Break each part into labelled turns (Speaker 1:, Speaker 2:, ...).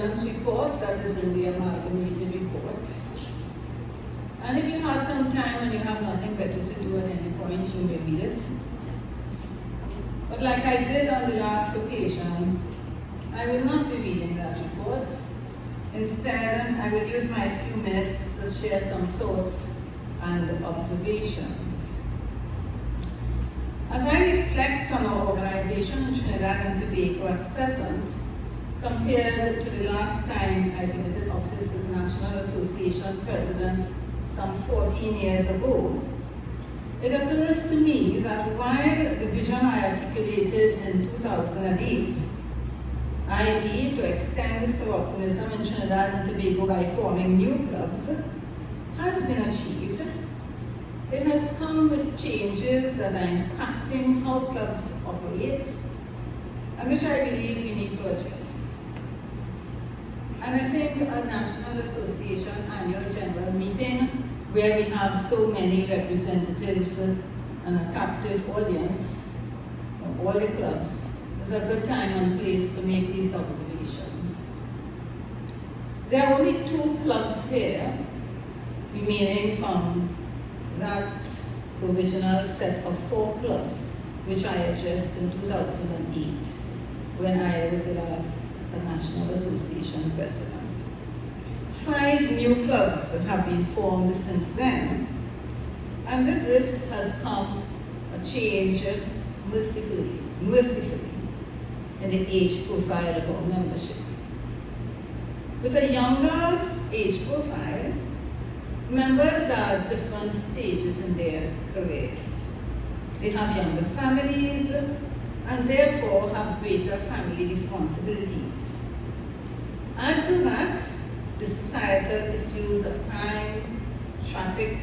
Speaker 1: report that is in the amalgamated report. And if you have some time and you have nothing better to do at any point, you may read it. But like I did on the last occasion, I will not be reading that report. Instead, I will use my few minutes to share some thoughts and observations. As I reflect on our organization in Trinidad and Tobago at present, compared to the last time I committed office as National Association President some 14 years ago, it occurs to me that while the vision I articulated in 2008, i.e. to extend the Soroptimism in Trinidad and Tobago by forming new clubs, has been achieved, it has come with changes that are impacting how clubs operate, and which I believe we need to address. And I think a National Association annual general meeting, where we have so many representatives and a captive audience of all the clubs, is a good time and place to make these observations. There are only 2 clubs here remaining from that original set of 4 clubs, which I addressed in 2008 when I was the last National Association President. 5 new clubs have been formed since then, and with this has come a change, mercifully, in the age profile of our membership. With a younger age profile, members are at different stages in their careers. They have younger families and therefore have greater family responsibilities. Add to that the societal issues of crime, traffic,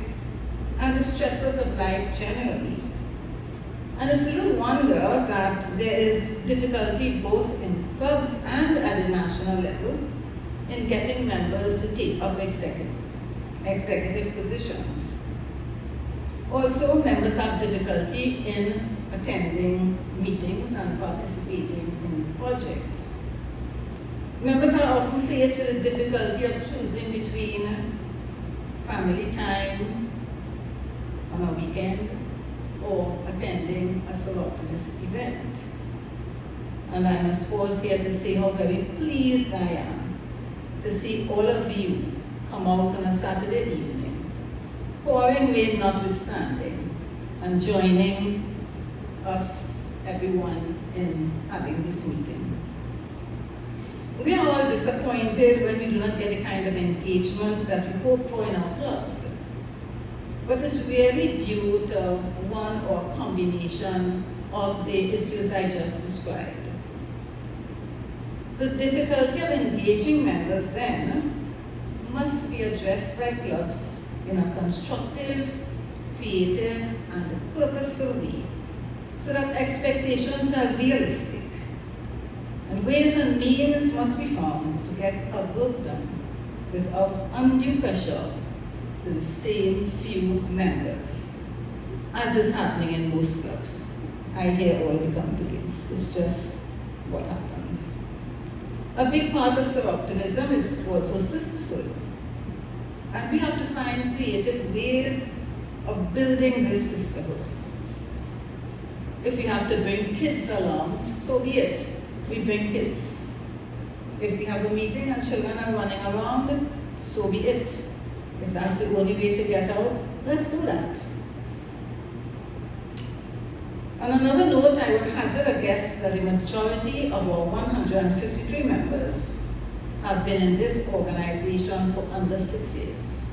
Speaker 1: and the stresses of life generally. And it's little wonder that there is difficulty both in clubs and at the national level in getting members to take up executive positions. Also, members have difficulty in attending meetings and participating in projects. Members are often faced with the difficulty of choosing between family time on a weekend or attending a Soroptimist event. And I must pause here to say how very pleased I am to see all of you come out on a Saturday evening, pouring rain notwithstanding, and joining us, everyone, in having this meeting. We are all disappointed when we do not get the kind of engagements that we hope for in our clubs. But it's really due to one or a combination of the issues I just described. The difficulty of engaging members then must be addressed by clubs in a constructive, creative, and purposeful way, so that expectations are realistic, and ways and means must be found to get club work done without undue pressure to the same few members, as is happening in most clubs. I hear all the complaints. It's just what happens. A big part of Soroptimism is also sisterhood, and we have to find creative ways of building this sisterhood. If we have to bring kids along, so be it. We bring kids. If we have a meeting and children are running around, so be it. If that's the only way to get out, let's do that. On another note, I would hazard a guess that the majority of our 153 members have been in this organization for under 6 years.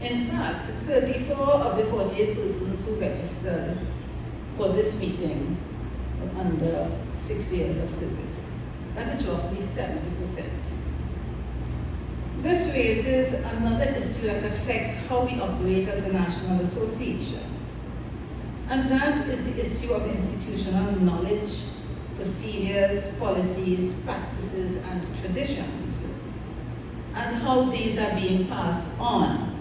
Speaker 1: In fact, 34 of the 48 persons who registered for this meeting were under 6 years of service. That is roughly 70%. This raises another issue that affects how we operate as a national association. And that is the issue of institutional knowledge, procedures, policies, practices, and traditions, and how these are being passed on,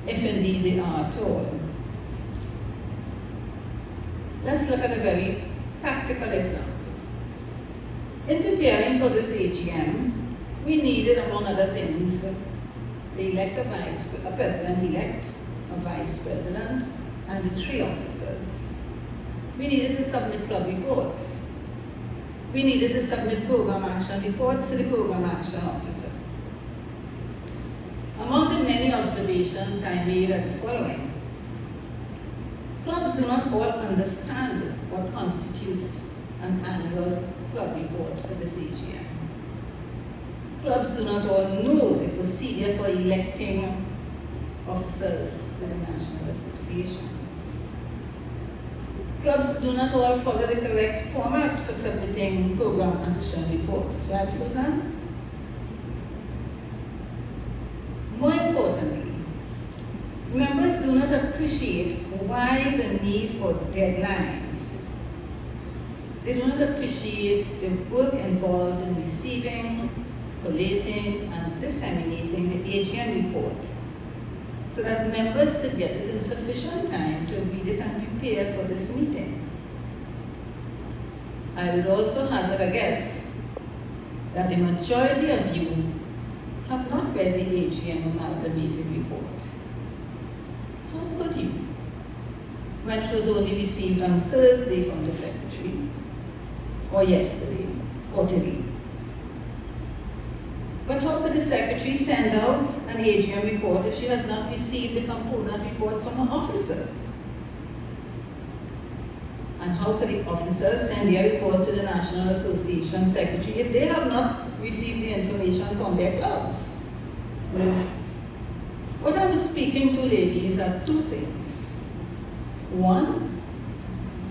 Speaker 1: if indeed they are at all. Let's look at a very practical example. In preparing for this AGM, we needed, among other things, to elect a president-elect, a vice president, and the 3 officers. We needed to submit club reports. We needed to submit program action reports to the program action officer. Among the many observations I made are the following. Clubs do not all understand what constitutes an annual club report for this AGM. Clubs do not all know the procedure for electing officers to the National Association. Clubs do not all follow the correct format for submitting program action reports, right, Susan? More importantly, members do not appreciate why the need for deadlines. They do not appreciate the work involved in receiving, collating, and disseminating the AGM report so that members could get it in sufficient time to read it and prepare for this meeting. I would also hazard a guess that the majority of you have not read the AGM amalgamated report. How could you, when it was only received on Thursday from the Secretary, or yesterday, or today? But how could the Secretary send out an AGM report if she has not received the component reports from her officers? And how could the officers send their reports to the National Association Secretary if they have not received the information from their clubs? What I was speaking to, ladies, are 2 things. 1,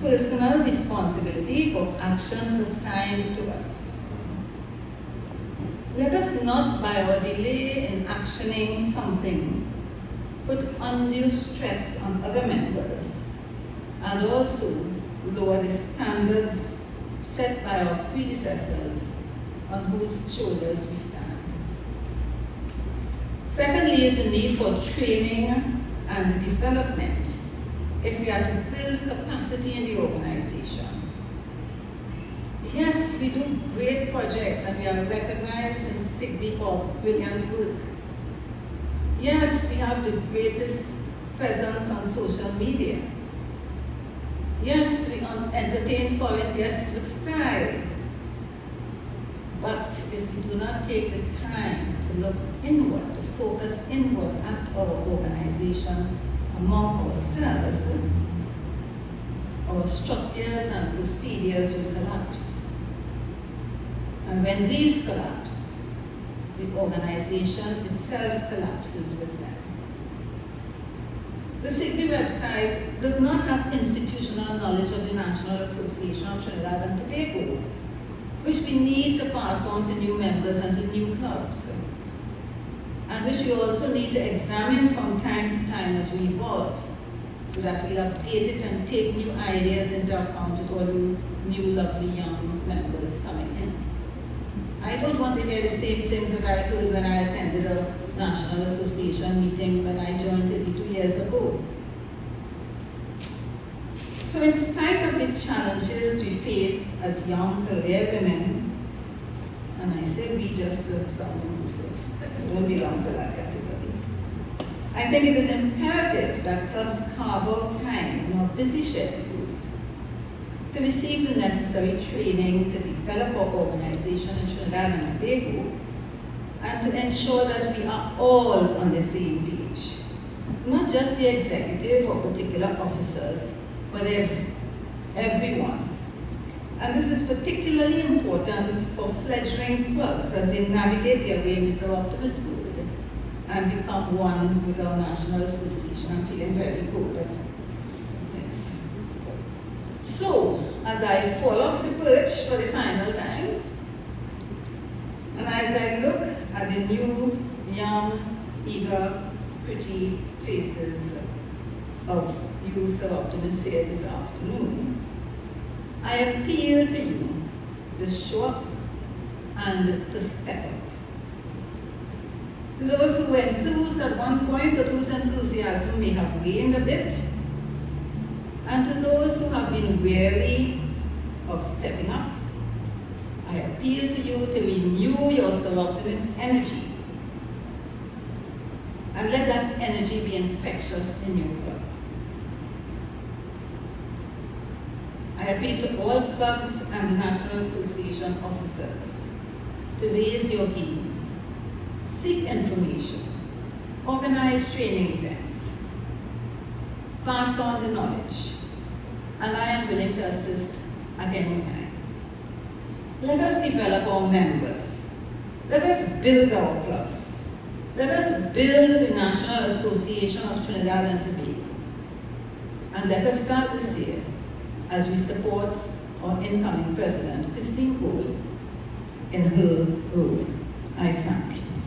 Speaker 1: personal responsibility for actions assigned to us. Let us not, by our delay in actioning something, put undue stress on other members and also lower the standards set by our predecessors on whose shoulders we stand. Secondly is the need for training and development if we are to build capacity in the organization. Yes, we do great projects and we are recognized in SIGB for brilliant work. Yes, we have the greatest presence on social media. Yes, we entertain foreign guests with style. But if we do not take the time to look inward, to focus inward at our organization among ourselves, our structures and procedures will collapse. And when these collapse, the organization itself collapses with them. The SIGB website does not have institutional knowledge of the National Association of Trinidad and Tobago, which we need to pass on to new members and to new clubs, and which we also need to examine from time to time as we evolve, so that we'll update it and take new ideas into account with all you new lovely young members coming in. I don't want to hear the same things that I heard when I attended a National Association meeting when I joined 32 years ago. So in spite of the challenges we face as young career women, and I say we just to sound inclusive, we don't belong to that category, I think it is imperative that clubs carve out time in our busy schedules to receive the necessary training to develop our organization in Trinidad and Tobago, and to ensure that we are all on the same page. Not just the executive or particular officers, but everyone. And this is particularly important for fledgling clubs as they navigate their way in the Soroptimist world and become one with our National Association. I'm feeling very good. Yes. So, as I fall off the perch for the final time, and as I look at the new, young, eager, pretty faces of you Soroptimists here this afternoon, I appeal to you to show up and to step up. To those who were enthused at one point, but whose enthusiasm may have waned a bit, and to those who have been weary of stepping up, I appeal to you to renew your Soroptimist energy and let that energy be infectious in your club. I appeal to all clubs and the National Association officers to raise your game, seek information, organize training events, pass on the knowledge, and I am willing to assist at any time. Let us develop our members. Let us build our clubs. Let us build the National Association of Trinidad and Tobago. And let us start this year as we support our incoming President, Christine Couva, in her role. I thank you.